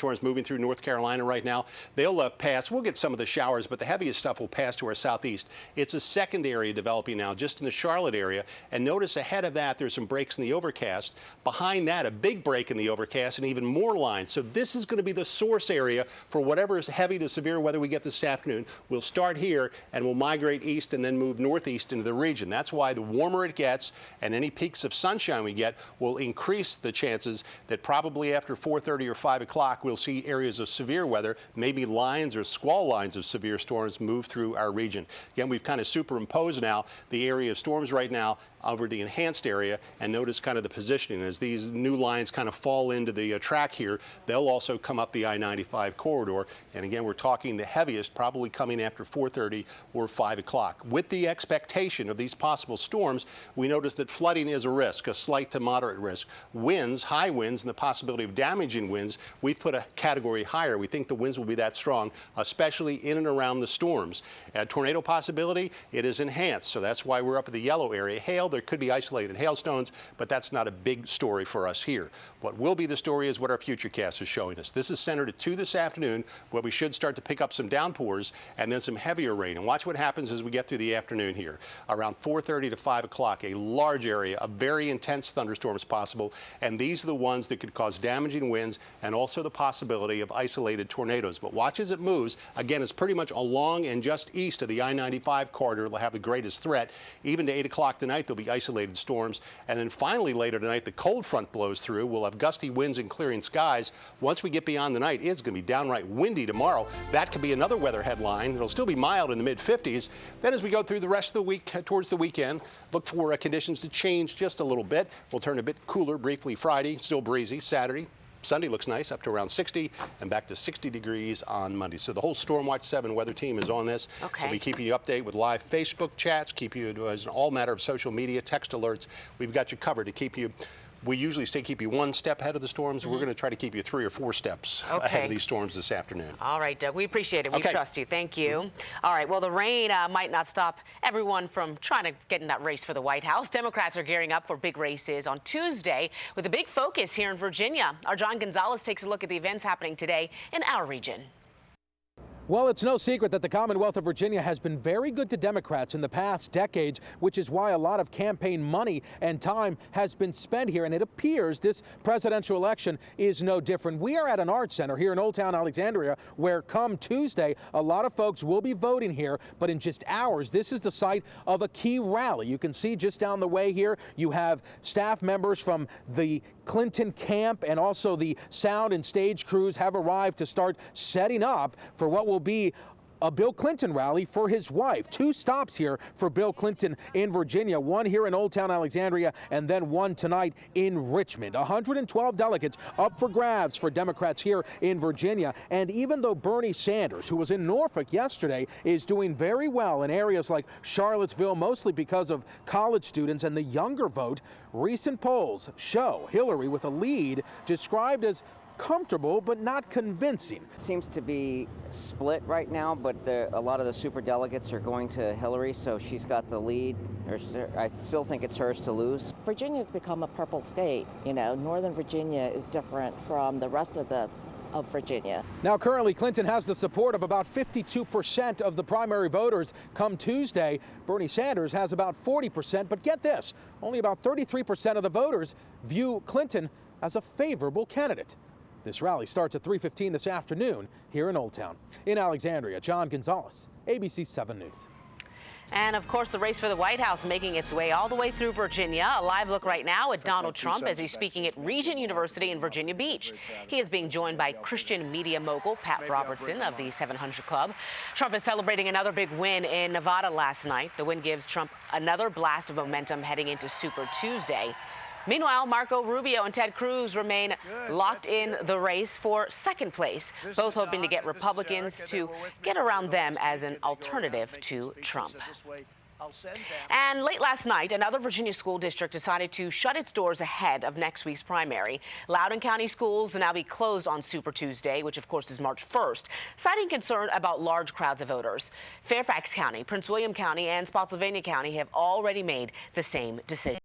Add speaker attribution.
Speaker 1: Storms moving through North Carolina right now. They'll pass. We'll get some of the showers, but the heaviest stuff will pass to our southeast. It's a second area developing now just in the Charlotte area. And notice ahead of that, there's some breaks in the overcast. Behind that, a big break in the overcast and even more lines. So this is going to be the source area for whatever is heavy to severe weather we get this afternoon. We'll start here and we'll migrate east and then move northeast into the region. That's why the warmer it gets and any peaks of sunshine we get will increase the chances that probably after 4:30 or 5 o'clock we'll see areas of severe weather, maybe lines or squall lines of severe storms move through our region. Again, we've kind of superimposed now the area of storms right now over the enhanced area, and notice kind of the positioning. As these new lines kind of fall into the track here, they'll also come up the I-95 corridor. And again, we're talking the heaviest probably coming after 4:30 or 5 o'clock. With the expectation of these possible storms, we notice that flooding is a risk, a slight to moderate risk. Winds, high winds, and the possibility of damaging winds, we've put a category higher. We think the winds will be that strong, especially in and around the storms. Tornado possibility, it is enhanced, so that's why we're up at the yellow area. Hail, there could be isolated hailstones, but that's not a big story for us here. What will be the story is what our futurecast is showing us. This is centered at 2 this afternoon, where we should start to pick up some downpours and then some heavier rain. And watch what happens as we get through the afternoon here. Around 4:30 to 5 o'clock, a large area of very intense thunderstorms possible, and these are the ones that could cause damaging winds and also the possibility of isolated tornadoes. But watch as it moves. Again, it's pretty much along and just east of the I-95 corridor. It'll have the greatest threat. Even to 8 o'clock tonight, there'll be isolated storms. And then finally later tonight, the cold front blows through. We'll have gusty winds and clearing skies. Once we get beyond the night, it's going to be downright windy tomorrow. That could be another weather headline. It'll still be mild in the mid-50s. Then as we go through the rest of the week towards the weekend, look for conditions to change just a little bit. We'll turn a bit cooler briefly Friday, still breezy. Saturday, Sunday looks nice, up to around 60 and back to 60 degrees on Monday. So the whole Stormwatch 7 weather team is on this.
Speaker 2: Okay.
Speaker 1: We'll be keeping you updated with live Facebook chats, keep you as an all matter of social media, text alerts. We've got you covered to keep you. We usually say keep you one step ahead of the storms. We're going to try to keep you 3 or 4 steps ahead of these storms this afternoon.
Speaker 2: All right, Doug, we appreciate it. We trust you. Thank you. All right, well, the rain might not stop everyone from trying to get in that race for the White House. Democrats are gearing up for big races on Tuesday with a big focus here in Virginia. Our John Gonzalez takes a look at the events happening today in our region.
Speaker 3: Well, it's no secret that the Commonwealth of Virginia has been very good to Democrats in the past decades, which is why a lot of campaign money and time has been spent here. And it appears this presidential election is no different. We are at an arts center here in Old Town Alexandria, where come Tuesday, a lot of folks will be voting here. But in just hours, this is the site of a key rally. You can see just down the way here, you have staff members from the Clinton camp and also the sound and stage crews have arrived to start setting up for what will be a Bill Clinton rally for his wife. 2 stops here for Bill Clinton in Virginia, one here in Old Town Alexandria and then one tonight in Richmond. 112 delegates up for grabs for Democrats here in Virginia. And even though Bernie Sanders, who was in Norfolk yesterday, is doing very well in areas like Charlottesville, mostly because of college students and the younger vote, recent polls show Hillary with a lead described as comfortable but not convincing.
Speaker 4: Seems to be split right now, but a lot of the super delegates are going to Hillary, so she's got the lead. I still think it's hers to lose.
Speaker 5: Virginia's become a purple state. You know, Northern Virginia is different from the rest of Virginia.
Speaker 3: Now, currently, Clinton has the support of about 52% of the primary voters. Come Tuesday, Bernie Sanders has about 40%, but get this, only about 33% of the voters view Clinton as a favorable candidate. This rally starts at 3:15 this afternoon here in Old Town. In Alexandria, John Gonzalez, ABC 7 News.
Speaker 2: And, of course, the race for the White House making its way all the way through Virginia. A live look right now at Donald Trump as he's speaking at Regent University in Virginia Beach. He is being joined by Christian media mogul Pat Robertson of the 700 Club. Trump is celebrating another big win in Nevada last night. The win gives Trump another blast of momentum heading into Super Tuesday. Meanwhile, Marco Rubio and Ted Cruz remain locked in the race for second place, both hoping to get Republicans to get around them as an alternative to Trump. And late last night, another Virginia school district decided to shut its doors ahead of next week's primary. Loudoun County schools will now be closed on Super Tuesday, which of course is March 1st, citing concern about large crowds of voters. Fairfax County, Prince William County, and Spotsylvania County have already made the same decision.